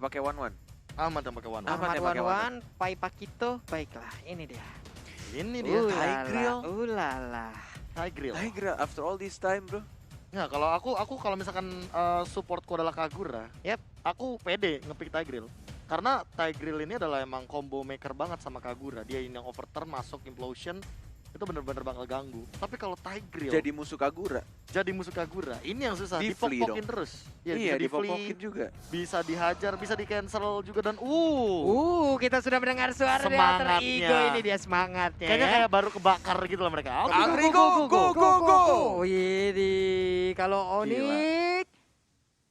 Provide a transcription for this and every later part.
pakai one-one. Ahmad yang pakai one. Ahmad Ahmad yang pakai Wan, Pai Pakito, baiklah ini dia. Ini dia. Tigreal. Ulala. Tigreal. Tiger, after all this time bro. Nah, kalau aku kalau misalkan supportku adalah Kagura, Yap. aku pede ngepick Tigreal. Karena Tigreal ini adalah emang combo maker banget sama Kagura. Dia ini yang overturn masuk implosion itu bener-bener bakal ganggu. Tapi kalau Tigreal Jadi musuh Kagura. jadi musuh Kagura, ini yang susah Di flee dipok-pokin dong. terus. Ya, Iya, bisa di flee, dipopokin juga. bisa dihajar, bisa di cancel juga dan Kita sudah mendengar suara dari alter Semangatnya. ego, ini dia semangatnya. kayaknya ya. kayak baru kebakar gitu lah mereka. Alter ego, go. Ini kalau Onyx.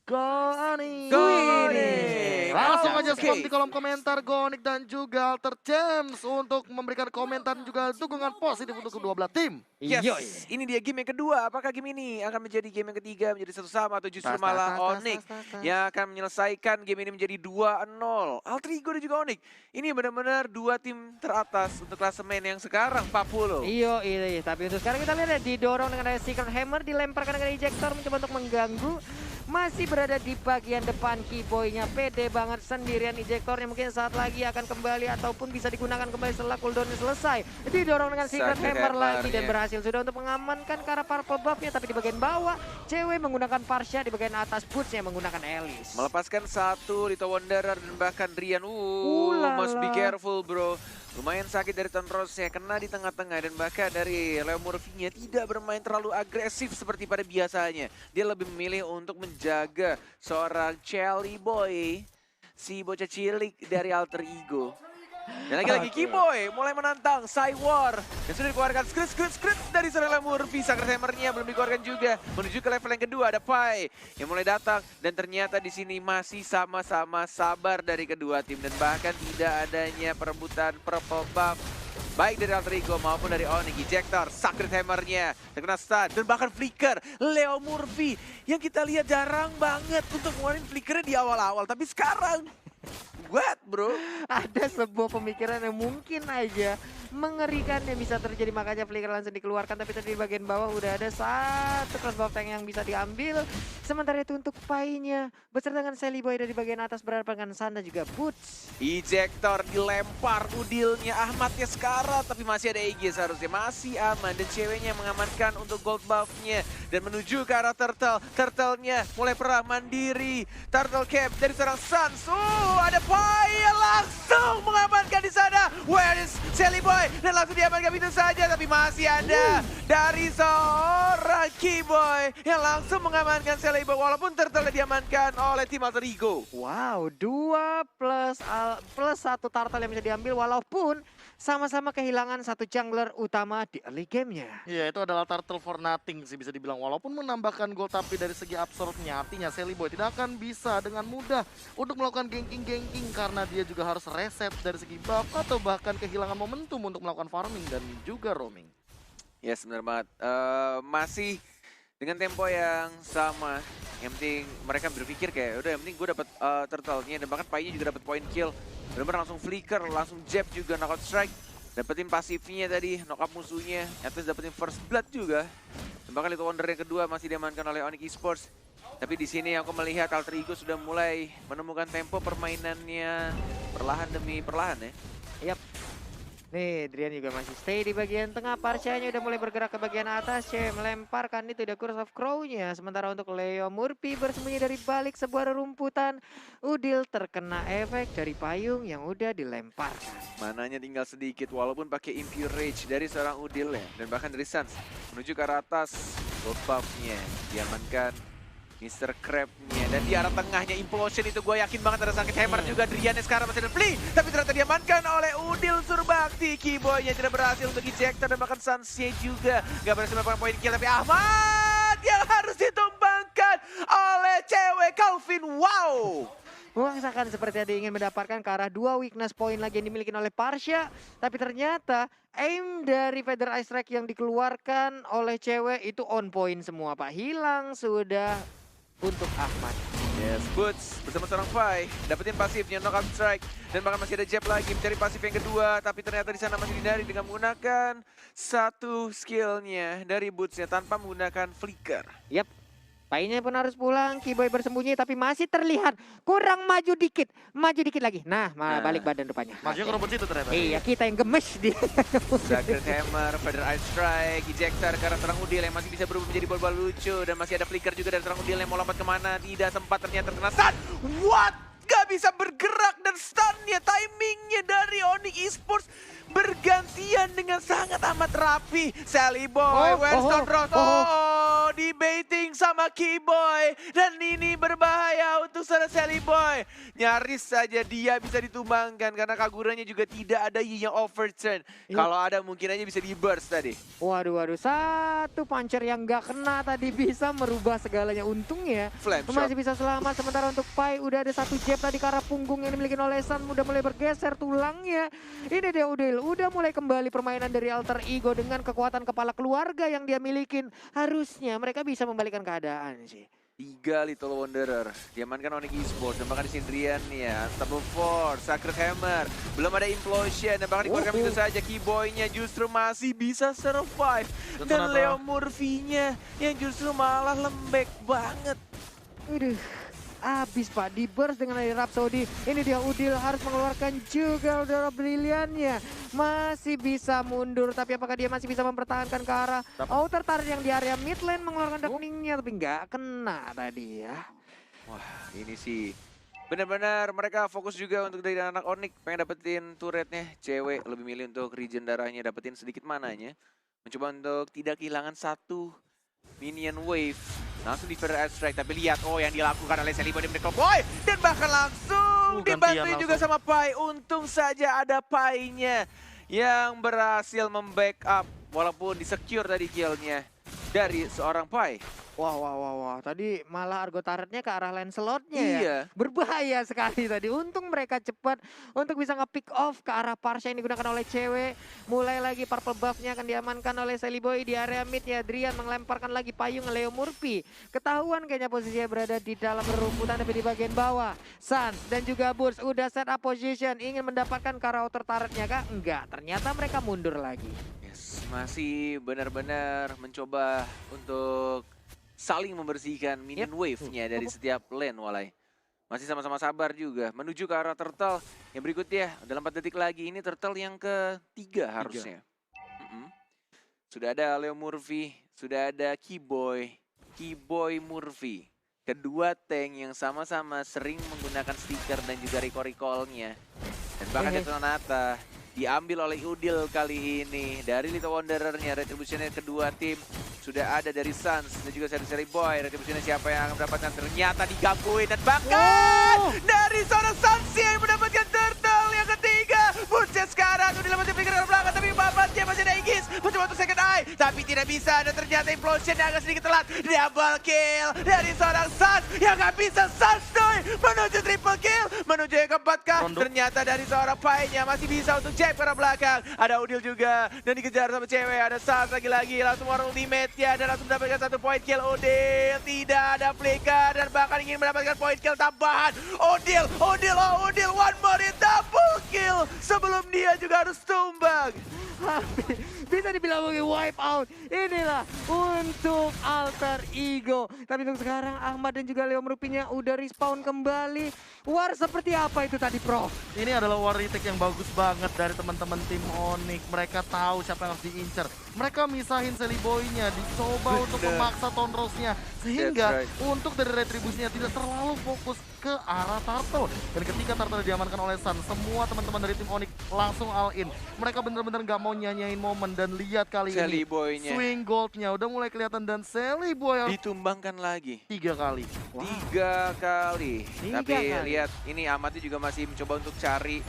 Gonik. Gonik. Langsung aja Oke. spam di kolom komentar Gonik dan juga Alter James untuk memberikan komentar dan juga dukungan positif untuk kedua belah tim. Yes, Yoi. ini dia game yang kedua. Apakah game ini akan menjadi game yang ketiga, menjadi satu sama, atau justru Tas, tas, malah tas, tas, Onyx tas, tas, tas. yang akan menyelesaikan game ini menjadi 2-0. Alter Ego dan juga Onyx. Ini benar-benar dua tim teratas untuk klasemen yang sekarang 40. Iyo, ini. Tapi untuk sekarang kita lihat ya, didorong dengan ada Secret Hammer, dilemparkan dengan ejector mencoba untuk mengganggu. Masih berada di bagian depan keyboynya, pede banget sendirian ejectornya mungkin saat lagi akan kembali ataupun bisa digunakan kembali setelah cooldownnya selesai. Didorong dengan Secret Secret Hammer lagi Hammer, dan ya. berhasil sudah untuk mengamankan ke arah purple buff-nya, tapi di bagian bawah cewek menggunakan Parsha, di bagian atas Boots-nya menggunakan Alice. Melepaskan satu Little Wanderer dan bahkan Rian. Ulala. Must be careful bro. Lumayan sakit dari Tonrosnya, kena di tengah-tengah dan bahkan dari Leo Murphy-nya tidak bermain terlalu agresif seperti pada biasanya. Dia lebih memilih untuk menjaga seorang Chelly Boy, si bocah cilik dari Alter Ego. Dan lagi-lagi Keyboy mulai menantang Cywar yang sudah dikeluarkan skrit dari seorang Leo Murphy. Sakit hammernya belum dikeluarkan juga. Menuju ke level yang kedua ada Pai yang mulai datang dan ternyata di sini masih sama-sama sabar dari kedua tim dan bahkan tidak adanya perebutan purple buff baik dari Alter Ego maupun dari Onyx. Ejector, Sacred Hammer-nya terkena stun dan bahkan flicker Leo Murphy yang kita lihat jarang banget untuk ngeluarin flickernya di awal-awal, tapi sekarang what bro? Ada sebuah pemikiran yang mungkin aja mengerikan yang bisa terjadi, makanya flicker langsung dikeluarkan, tapi tadi di bagian bawah udah ada satu cross buff tank yang bisa diambil. Sementara itu untuk Pai-nya beserta dengan Sally Boy dari bagian atas berhadapan dengan Sanda juga Boots. Ejector dilempar udilnya Ahmadnya sekarang, tapi masih ada EG seharusnya, masih aman dan ceweknya mengamankan untuk gold buff-nya dan menuju ke arah Turtle. Turtle-nya mulai perang mandiri, Turtle Cap dari seorang Sans. Ada Pai yang langsung mengamankan di sana. Where is Sally Boy? Dan langsung diamankan begitu saja, tapi masih ada dari seorang Keyboy yang langsung mengamankan Sally Boy walaupun Turtle diamankan oleh tim Alter Ego. Wow, 2 plus 1 turtle yang bisa diambil walaupun sama-sama kehilangan satu jungler utama di early game-nya. Iya, itu adalah turtle for nothing sih bisa dibilang. Walaupun menambahkan gol, tapi dari segi absorb-nya artinya Sally Boy tidak akan bisa dengan mudah untuk melakukan ganking karena dia juga harus reset dari segi buff atau bahkan kehilangan momentum untuk melakukan farming dan juga roaming. Yes, benar banget. Masih dengan tempo yang sama. Yang penting mereka berpikir kayak, udah yang penting gue dapat turtle-nya dan bahkan Pai-nya juga dapat point kill. Benar-benar langsung flicker, langsung jab juga, knockout strike. Dapetin pasifnya tadi, knock up musuhnya. Atas dapetin first blood juga. Dan bahkan Little Wonder yang kedua masih diamankan oleh Onyx Esports. Tapi di sini aku melihat Alter Ego sudah mulai menemukan tempo permainannya perlahan demi perlahan ya. Yap. Nih, Drian juga masih stay di bagian tengah. Parsha-nya udah mulai bergerak ke bagian atas. Cewek melemparkan itu The Curse of Crow-nya. Sementara untuk Leo Murphy bersembunyi dari balik sebuah rerumputan. Udil terkena efek dari payung yang udah dilemparkan. Mananya tinggal sedikit walaupun pakai Impure Rage dari seorang Udil ya. Dan bahkan dari Sans menuju ke arah atas. Gold buff-nya diamankan Mr. Crab-nya. Dan di arah tengahnya Implosion itu gue yakin banget ada sakit hammer juga. Driannya sekarang masih ada Flea. Tapi ternyata diamankan oleh Udil Surbakti. Keyboy-nya tidak berhasil untuk ejector dan bahkan Sans-nya juga gak berhasil melakukan point kill. Tapi Ahmad yang harus ditumbangkan oleh cewek Calvin. Wow! Memaksakan seperti ada ingin mendapatkan ke arah 2 weakness point lagi yang dimiliki oleh Parsha. Tapi ternyata aim dari Feather Ice Strike yang dikeluarkan oleh cewek itu on point semua Pak. Hilang sudah untuk Ahmad. Yes, Boots bersama seorang Pai dapetin pasifnya knockout strike dan bahkan masih ada jab lagi mencari pasif yang kedua, tapi ternyata di sana masih dihindari dengan menggunakan satu skillnya dari Bootsnya tanpa menggunakan flicker. Yap. Painya pun harus pulang, Kiboy bersembunyi tapi masih terlihat kurang maju dikit lagi. Nah, malah balik badan rupanya. Majunya ke rumput situ ternyata. Iya, kita yang gemes dia. Dagger Hammer, Feather Ice Strike, Ejector ke arah Terang Udil yang masih bisa berubah menjadi bola-bola lucu. Dan masih ada flicker juga dari Terang Udil yang mau lompat kemana. Tidak sempat ternyata terkena stun. What? Gak bisa bergerak dan stunnya, timingnya dari Onyx Esports bergantian dengan sangat amat rapi. Sally Boy, Weston Ross, di baiting sama Kiboy. Dan ini berbahaya untuk seorang Sally Boy. Nyaris saja dia bisa ditumbangkan karena Kaguranya juga tidak ada yang overturn. Kalau ada mungkin aja bisa di burst tadi. Waduh, satu puncher yang gak kena tadi bisa merubah segalanya. Untungnya Flame masih shot. bisa selamat. Sementara untuk Pai udah ada satu jab tadi ke arah punggung yang dimiliki oleh Sun. Udah mulai bergeser tulangnya. Ini dia Udil, udah mulai kembali permainan dari Alter Ego dengan kekuatan kepala keluarga yang dia milikin. Harusnya mereka bisa membalikan keadaan sih. 3 Little Wanderer, diamankan Onyx Esports, dan bahkan di Sindrian ya, Unstoppable Force, Sacred Hammer, belum ada Implosion, dan bahkan dikeluarkan begitu saja, Kiboy-nya justru masih bisa survive, dan Leo Murphy-nya yang justru malah lembek banget. Waduh, abis Pak, di burst dengan dari Rhapsody. Ini dia Udil harus mengeluarkan juga Aurora Brilliant-nya. Masih bisa mundur, tapi apakah dia masih bisa mempertahankan ke arah outer turret yang di area mid lane mengeluarkan darkening-nya, tapi nggak kena tadi ya. Wah, ini sih benar-benar mereka fokus juga untuk dari anak Onyx, pengen dapetin turretnya. Cewek lebih milih untuk regen darahnya, dapetin sedikit mananya. Mencoba untuk tidak kehilangan satu minion wave. Langsung di Feather Ice Strike, tapi lihat yang dilakukan oleh Sally Boy di Boy. Dan bahkan langsung dibantu juga sama Pai. Untung saja ada Pai-nya yang berhasil membackup walaupun di-secure tadi kill-nya dari seorang Pai. Wah. Tadi malah Argo turretnya ke arah Lancelot-nya ya. Iya. Berbahaya sekali tadi. Untung mereka cepat untuk bisa nge-pick off ke arah Parsha yang digunakan oleh cewek. Mulai lagi purple buff-nya akan diamankan oleh Sally Boy di area mid ya. Drian melemparkan lagi payung ke Leo Murphy. Ketahuan kayaknya posisinya berada di dalam rerumputan tapi di bagian bawah. Sans dan juga Burst udah set up position. Ingin mendapatkan ke arah outer turret-nya kah? Enggak. Ternyata mereka mundur lagi. Yes, masih benar-benar mencoba untuk saling membersihkan minion wave-nya dari setiap lane, Walai. Masih sama-sama sabar juga. Menuju ke arah turtle yang berikutnya. Dalam 4 detik lagi, ini turtle yang ketiga harusnya. Sudah ada Leo Murphy, sudah ada Kiboy Murphy. Kedua tank yang sama-sama sering menggunakan stiker dan juga recall-recall-nya. Dan bahkan Detonata diambil oleh Udil kali ini. Dari Little Wanderer-nya, retribution-nya kedua tim. Sudah ada dari Sans dan juga Sally Boy. Retribution-nya siapa yang akan mendapatkan? Ternyata digangguin dan bahkan dari seorang Sans yang mendapatkan turtle yang ketiga. Puncet sekarang udah masih pikir ke belakang tapi babasnya masih ada Igis. Mencoba untuk second eye tapi tidak bisa dan ternyata implosion yang agak sedikit telat. Double kill dari seorang Sans yang gak bisa Sans menuju triple kill. Menuju yang keempat kah? Ternyata dari seorang Pai-nya masih bisa untuk jab ke arah belakang. Ada Udil juga dan dikejar sama cewek. Ada Sans lagi-lagi langsung warung ultimate-nya dan langsung mendapatkan satu point kill. Udil tidak ada flicker dan bahkan ingin mendapatkan point kill tambahan. Udil one more double kill sebelum dia juga harus tumbang. Bisa dibilang mungkin wipe out. Inilah untuk Alter Ego. Tapi untuk sekarang Ahmad dan juga Leo Murphy-nya udah respawn kembali. War seperti apa itu tadi, Prof? Ini adalah war retake yang bagus banget dari teman-teman tim Onyx. Mereka tahu siapa yang harus diincar. Mereka misahin Sally Boy-nya, dicoba untuk memaksa Tonrose-nya. Sehingga untuk dari retribusinya tidak terlalu fokus ke arah Turtle. Dan ketika Turtle diamankan oleh Sun, semua teman-teman dari tim Onyx langsung all in. Mereka benar-benar gak mau nyanyain momen dan lihat kali Sally ini Boy-nya swing gold-nya udah mulai kelihatan dan Sally Boy ditumbangkan lagi 3 kali. Wow. 3 kali. Tapi kali. lihat ini Amatnya juga masih mencoba untuk cari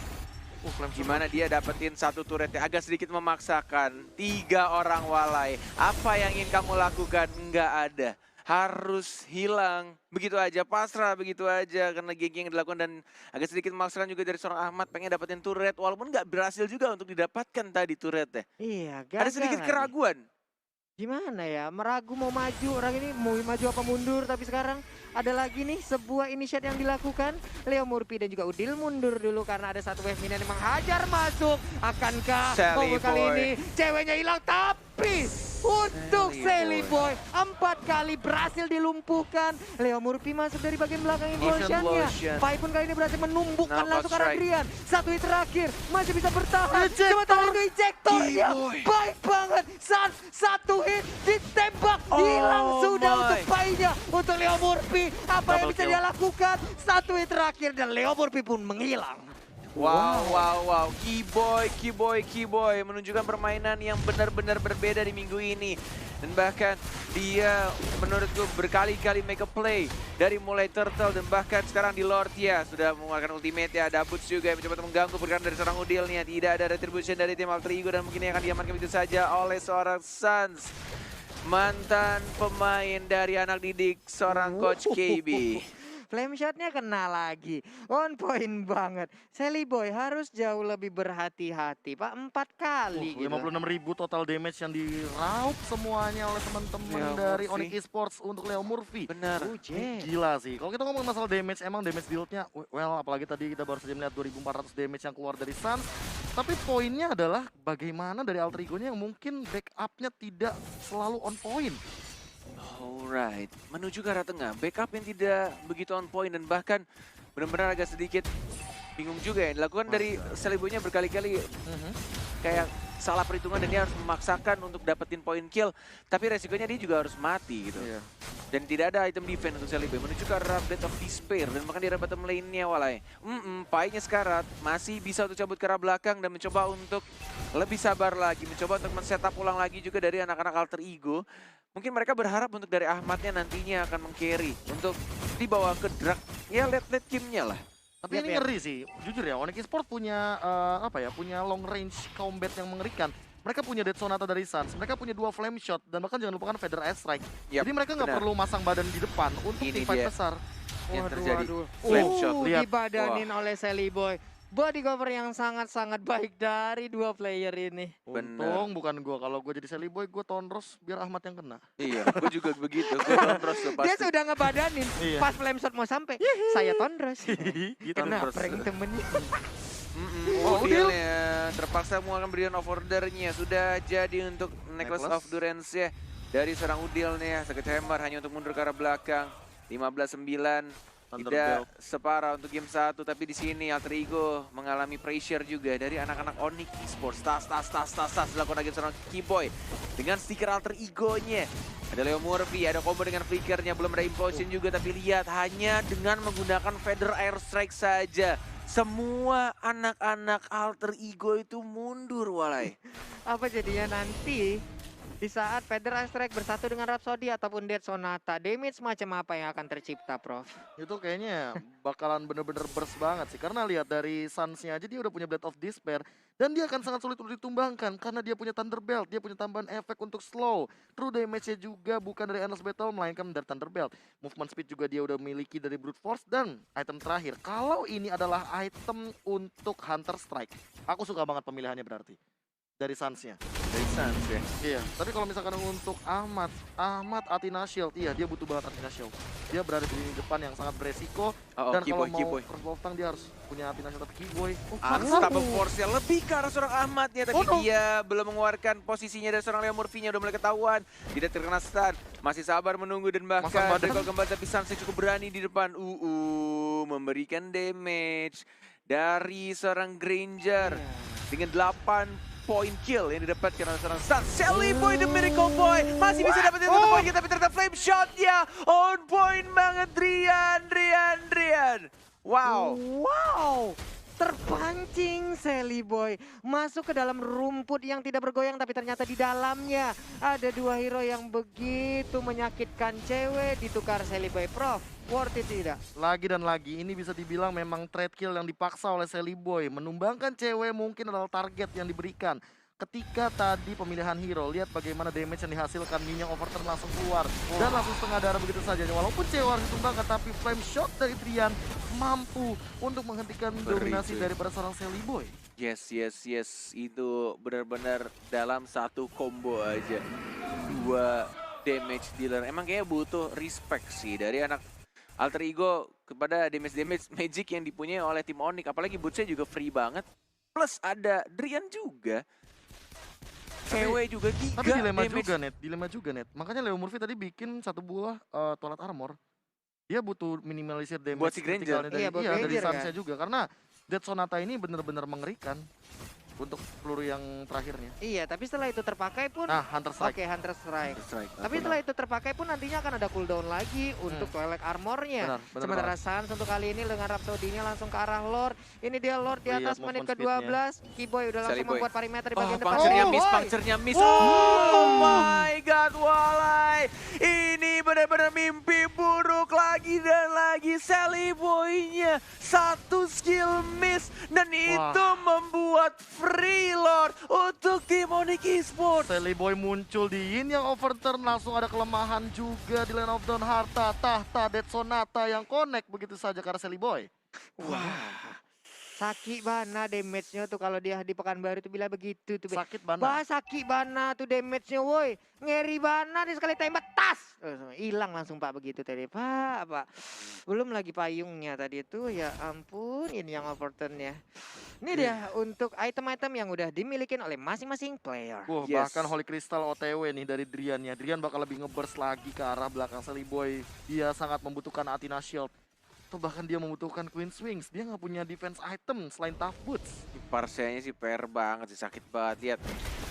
gimana dia dapetin satu turret yang agak sedikit memaksakan. 3 orang Walai. Apa yang ingin kamu lakukan? Enggak ada. Harus hilang. Begitu aja, pasrah begitu aja. Karena geng yang dilakukan dan agak sedikit memaksakan juga dari seorang Ahmad. Pengen dapetin turret. Walaupun nggak berhasil juga untuk didapatkan tadi turretnya. Iya, Ada sedikit keraguan. Gimana ya, meragu mau maju, orang ini mau maju apa mundur, tapi sekarang ada lagi nih sebuah initiate yang dilakukan. Leo Murphy dan juga Udil mundur dulu karena ada satu wave minion yang menghajar masuk. Akankah Sally kali Boy. ini ceweknya hilang, tapi untuk Sally Sally Boy. 4 kali berhasil dilumpuhkan. Leo Murphy masuk dari bagian belakang implosionnya. Implosion. Pai pun kali ini berhasil menumbukkan Knockout langsung ke arah strike. Drian. 1 hit terakhir masih bisa bertahan. Ejector. Sementara itu ejektornya Keyboy. baik banget. Sans 1 hit ditembak hilang Oh sudah my. untuk Painya. Untuk Leo Murphy apa yang Double bisa kill. dia lakukan? 1 hit terakhir dan Leo Murphy pun menghilang. Wow. Keyboy menunjukkan permainan yang benar-benar berbeda di minggu ini. Dan bahkan dia menurutku berkali-kali make a play dari mulai Turtle dan bahkan sekarang di Lord ya sudah mengeluarkan ultimate ya. Ada Boots juga yang mencoba untuk mengganggu pergerakan dari seorang Udilnya. Tidak ada retribution dari tim Alter Ego dan mungkin akan diamankan begitu saja oleh seorang Sans. Mantan pemain dari anak didik seorang Coach KB. Flame shotnya kena lagi. On point banget. Sally Boy harus jauh lebih berhati-hati, Pak. 4 kali gitu. 56.000 total damage yang diraup semuanya oleh teman-teman Leo dari Murphy. Onyx Esports untuk Leo Murphy. Benar. Ujek. Gila sih. Kalau kita ngomong masalah damage, emang damage build-nya, well, apalagi tadi kita baru saja melihat 2.400 damage yang keluar dari Suns. Tapi poinnya adalah bagaimana dari Alter Ego-nya yang mungkin backup-nya tidak selalu on point. Alright, menuju ke arah tengah, backup yang tidak begitu on point dan bahkan benar-benar agak sedikit bingung juga ya. Dilakukan dari Selibonya berkali-kali kayak salah perhitungan dan dia harus memaksakan untuk dapetin point kill. Tapi resikonya dia juga harus mati gitu. Iya. Dan tidak ada item defense untuk Seliboy menuju ke arah Blade of Despair dan bahkan di arah bottom lane-nya walai. Painya sekarat, masih bisa untuk cabut ke arah belakang dan mencoba untuk lebih sabar lagi. Mencoba untuk men-setup ulang lagi juga dari anak-anak Alter Ego. Mungkin mereka berharap untuk dari Ahmadnya nantinya akan meng-carry untuk dibawa ke drag ya late game-nya lah. Tapi Yap, ini yap. ngeri sih, jujur ya, Onyx Esports punya punya long range combat yang mengerikan. Mereka punya Dead Sonata dari Suns, mereka punya 2 flame shot dan bahkan jangan lupakan Feather Airstrike. Yap, Jadi mereka nggak benar. perlu masang badan di depan untuk Ini teamfight dia besar. yang terjadi. Waduh. Flame shot, lihat. Dibadanin oleh Sally Boy. Body cover yang sangat-sangat baik dari 2 player ini. Untung bukan gua, kalau gua jadi Sally Boy, gua tonros biar Ahmad yang kena. Iya, gue juga begitu. Gue kontrol Dia pasti. sudah ngebadanin. Iya. Pas flame shot mau sampai, saya tondros. Gitu. Kena Tondros. prank temennya. Oh, Udil. Udilnya terpaksa mengeluarkan Brilliant of Order-nya. Sudah jadi untuk Necklace of Durance ya. Dari seorang Udilnya, Sledgehammer hanya untuk mundur ke arah belakang. 15-9. Tidak Thunderbelt. separah untuk game 1, tapi di sini Alter Ego mengalami pressure juga dari anak-anak Onyx Esports. Tas dilakukan lagi seorang Keyboy dengan stiker Alter Ego-nya. Ada Leo Murphy, ada combo dengan flickernya, belum ada implosion juga, tapi lihat hanya dengan menggunakan Feather Airstrike saja. Semua anak-anak Alter Ego itu mundur walai. Apa jadinya nanti di saat Feather Strike bersatu dengan Rhapsody ataupun Dead Sonata, damage macam apa yang akan tercipta, Prof? Itu kayaknya bakalan bener-bener burst banget sih. Karena lihat dari Suns-nya aja dia udah punya Blade of Despair. Dan dia akan sangat sulit untuk ditumbangkan. Karena dia punya Thunderbelt, dia punya tambahan efek untuk slow. True damage-nya juga bukan dari Endless Battle, melainkan dari Thunderbelt. Movement speed juga dia udah miliki dari Brute Force. Dan item terakhir, kalau ini adalah item untuk Hunter Strike. Aku suka banget pemilihannya berarti. Dari Suns-nya. Dari Suns ya. Iya, tapi kalau misalkan untuk Ahmad Athena Shield, iya dia butuh banget Athena Shield. Dia berada di depan yang sangat beresiko. Dan kalau mau crossbow tank dia harus punya Athena Shield atau Keyboy. Unstoppable Force-nya lebih ke arah seorang Ahmadnya, tapi dia belum mengeluarkan posisinya dari seorang Leo Murphy-nya, udah mulai ketahuan. Tidak terkena stun, masih sabar menunggu dan Masang bahkan badan. recall kembali, tapi Suns cukup berani di depan. Memberikan damage dari seorang Granger dengan 8 point kill yang didapatkan oleh seorang Suns. Sally Boy, the Miracle Boy, masih bisa dapetin satu poin, tapi ternyata flame shot-nya on point banget. Drian. Wow. Terpancing Sally Boy masuk ke dalam rumput yang tidak bergoyang, tapi ternyata di dalamnya ada 2 hero yang begitu menyakitkan. Cewek ditukar Sally Boy. Prof, worth it tidak? Lagi dan lagi, ini bisa dibilang memang trade kill yang dipaksa oleh Sally Boy. Menumbangkan cewek mungkin adalah target yang diberikan. Ketika tadi pemilihan hero, lihat bagaimana damage yang dihasilkan, Minion Overturn langsung keluar. Dan langsung setengah darah begitu saja. Walaupun cewek harus ditumbangkan, tapi flame shot dari Drian mampu untuk menghentikan dominasi daripada seorang Sally Boy. Yes. Itu benar-benar dalam satu combo aja. 2 damage dealer. Emang kayaknya butuh respect sih dari anak Alter Ego kepada damage magic yang dipunyai oleh tim Onyx. Apalagi bootsnya juga free banget. Plus ada Drian juga. cewek juga giga Tapi dilema damage. juga net. Makanya Leo Murphy tadi bikin satu buah toilet armor. Dia butuh minimalisir damage Buat si Granger. critical-nya Iya, buat dari Granger, Sunsnya juga. Karena Dead Sonata ini bener-bener mengerikan untuk peluru yang terakhirnya. Iya, tapi setelah itu terpakai pun Nah, Hunter Strike. oke, Hunter Strike. Strike. Tapi setelah itu terpakai pun nantinya akan ada cooldown lagi untuk Twilight Armornya. Benar Sementara banget. Sans untuk kali ini dengan Rhapsody-nya langsung ke arah Lord. Ini dia Lord di Lihat atas menit movement ke-12. Keyboy udah langsung Sally Boy. membuat perimeter di Oh, bagian depan. puncture-nya miss, Boy. puncture-nya miss. Oh my god, walai. Ini benar-benar mimpi buruk lagi dan lagi. Sally Boy-nya satu skill miss dan itu membuat free Lord untuk tim Onyx Esports. Sally Boy muncul di Yin yang overturn, langsung ada kelemahan juga di Land of Dawn harta tahta Dead Sonata yang connect begitu saja karena Sally Boy. Wah. Sakit bana damage-nya tuh kalau dia di Pekanbaru tuh bila begitu tuh. Sakit banget. Sakit bana tuh damage-nya woi. Ngeri bana dia sekali tembak tas. Hilang langsung Pak begitu tadi. Pak. Belum lagi payungnya tadi itu ya ampun ini yang overturn ya. Ini dia untuk item-item yang udah dimiliki oleh masing-masing player. Wah, Yes. bahkan Holy Crystal OTW nih dari Drian ya. Drian bakal lebih ngeburst lagi ke arah belakang Sally Boy. Dia sangat membutuhkan Athena Shield. Atau bahkan dia membutuhkan Queen's Wings. Dia nggak punya defense item selain Tough Boots. Parsianya sih PR banget sih, sakit banget. Lihat.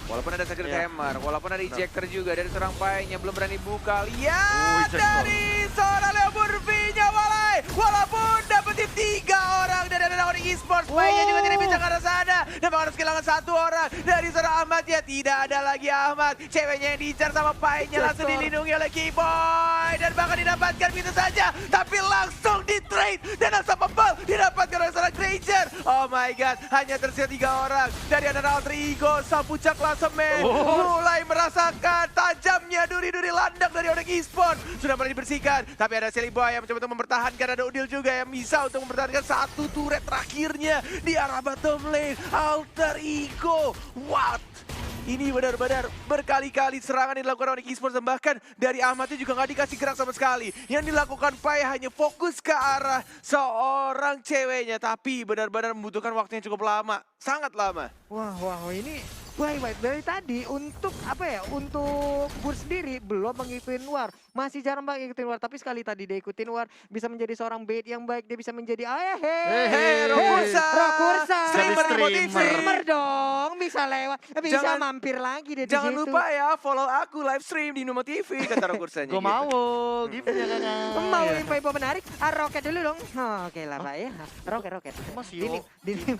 Walaupun ada Sacred Iya. Hammer, walaupun ada ejector juga dari seorang Pai-nya belum berani buka. Oh, Lihat ejector. dari seorang Leo Murphy-nya walai. Walaupun dapetin 3 orang dari anak Onyx Esports, Pai-nya juga tidak bisa ke arah sana. Dan harus kehilangan 1 orang dari seorang Ahmad ya. Tidak ada lagi Ahmad. Ceweknya yang diincar sama Pai-nya langsung Ejector. dilindungi oleh Keyboy. Dan bahkan didapatkan begitu saja. Tapi langsung di-trade. Dan Unstoppable didapatkan oleh seorang Granger. Oh my god, hanya tersisa 3 orang dari anak Alter Ego. Sang puncak klasemen mulai merasakan tajamnya duri-duri landak dari Onyx Esports. Sudah mulai dibersihkan, tapi ada Sally Boy yang mencoba untuk mempertahankan. Ada Udil juga yang bisa untuk mempertahankan satu turret terakhirnya di arah bottom lane. Alter Ego, what? Ini benar-benar berkali-kali serangan yang dilakukan Onyx Esports dan bahkan dari Ahmadnya juga nggak dikasih gerak sama sekali. Yang dilakukan Pai hanya fokus ke arah seorang ceweknya, tapi benar-benar membutuhkan waktu yang cukup lama, sangat lama. Wah, ini baik dari tadi untuk apa ya? Untuk Bur sendiri belum mengikutin War. Masih jarang banget ngikutin War, tapi sekali tadi dia ikutin War bisa menjadi seorang bait yang baik, dia bisa menjadi Rokursa. Streamer Streamer nih, motivasi. Streamer dong, bisa lewat, bisa Jangan- mampir lagi dia di Jangan situ. lupa ya, follow aku live stream di Numo TV, kata Rokursanya. Gue gitu. mau, giftnya kakak. Mau Ya. info-info menarik? Roket dulu dong. Oke lah Pak ya. Roket. Mas Dini.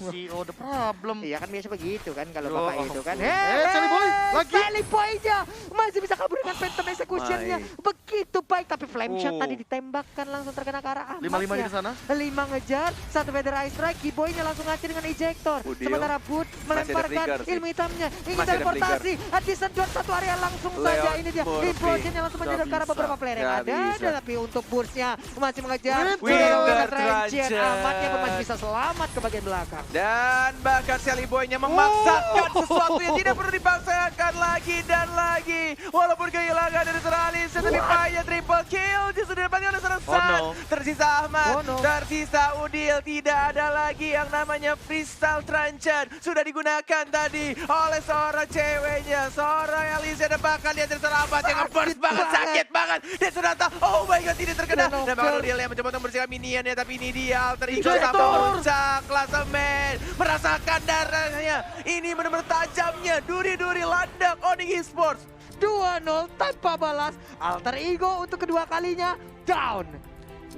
CEO the problem. Iya kan biasa begitu kan kalau Yo, Bapak itu kan. Sally Boy, lagi. Sally Boy-nya masih bisa kabur dengan Phantom Execution-nya. Begitu baik tapi flame shot tadi ditembakkan langsung terkena ke arah Ahmad. 5-5 di sana. 5 ngejar, 1 Feather Ice Strike, Keyboy-nya langsung ngacir dengan ejector. Udil. Sementara Boot melemparkan flicker sih. ilmu hitamnya, ingin Masih ada teleportasi, disedot satu area langsung Leon saja. Ini dia, Murphy. implosion-nya langsung menjadi ke arah bisa. beberapa player yang Nggak ada. bisa. Tapi untuk Burst-nya masih mengejar. Winter Tranchet, Tranchet. Ahmadnya pun masih bisa selamat ke bagian belakang. Dan bahkan Sally Boy-nya memaksakan sesuatu yang tidak perlu dipaksakan lagi dan lagi. Walaupun kehilangan dari seorang Alice, tapi Pai-nya triple kill. Justru didapatkan oleh seorang Oh, Sun. no. Tersisa Ahmad, Oh, no. tersisa Udil. Tidak ada lagi yang namanya Crystal Tranchet. Sudah digunakan tadi oleh seorang ceweknya, seorang Alice. Dan bahkan dia dari seorang Ahmad yang nge-burst banget, sakit banget. Dan sudah tahu, oh my god, tidak terkena. Dan Dan bahkan Udil. Udil yang mencoba untuk membersihkan minionnya, tapi ini dia Alter Ego Ejector. sama puncak klasemen. Merasakan darahnya. Ini benar-benar tajamnya duri-duri landak Onyx Esports. 2-0 tanpa balas. Alter Ego untuk kedua kalinya down.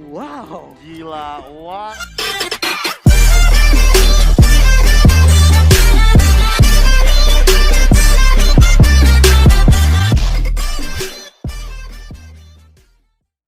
Wow. Gila, wah.